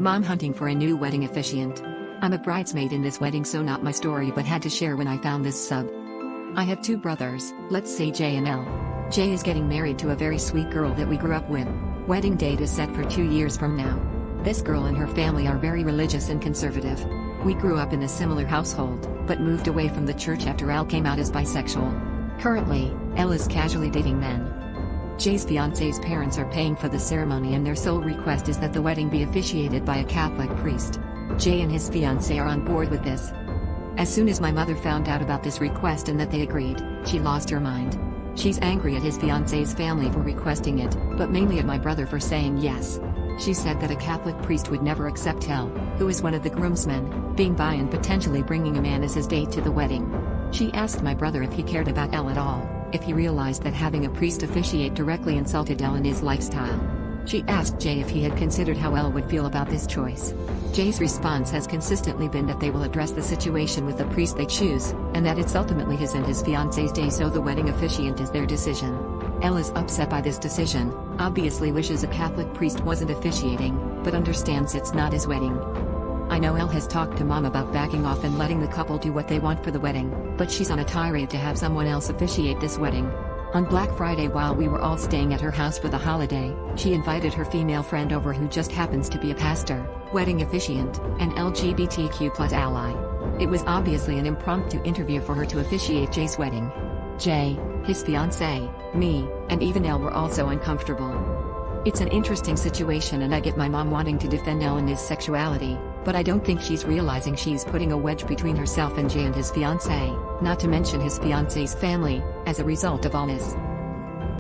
Mom hunting for a new wedding officiant. I'm a bridesmaid in this wedding, so not my story, but had to share when I found this sub. I have two brothers, let's say Jay and L. Jay is getting married to a very sweet girl that we grew up with. Wedding date is set for 2 years from now. This girl and her family are very religious and conservative. We grew up in a similar household, but moved away from the church after L came out as bisexual. Currently, L is casually dating men. Jay's fiance's parents are paying for the ceremony, and their sole request is that the wedding be officiated by a Catholic priest. Jay and his fiancée are on board with this. As soon as my mother found out about this request and that they agreed, she lost her mind. She's angry at his fiancé's family for requesting it, but mainly at my brother for saying yes. She said that a Catholic priest would never accept L, who is one of the groomsmen, being bi and potentially bringing a man as his date to the wedding. She asked my brother if he cared about L at all, if he realized that having a priest officiate directly insulted L and his lifestyle. She asked Jay if he had considered how L would feel about this choice. Jay's response has consistently been that they will address the situation with the priest they choose, and that it's ultimately his and his fiancé's day, so the wedding officiant is their decision. L is upset by this decision, obviously wishes a Catholic priest wasn't officiating, but understands it's not his wedding. I know L has talked to Mom about backing off and letting the couple do what they want for the wedding, but she's on a tirade to have someone else officiate this wedding. On Black Friday, while we were all staying at her house for the holiday, she invited her female friend over who just happens to be a pastor, wedding officiant, and LGBTQ+ ally. It was obviously an impromptu interview for her to officiate Jay's wedding. Jay, his fiancée, me, and even L were also uncomfortable. It's an interesting situation, and I get my mom wanting to defend L and his sexuality, but I don't think she's realizing she's putting a wedge between herself and Jay and his fiancée, not to mention his fiancé's family, as a result of all this.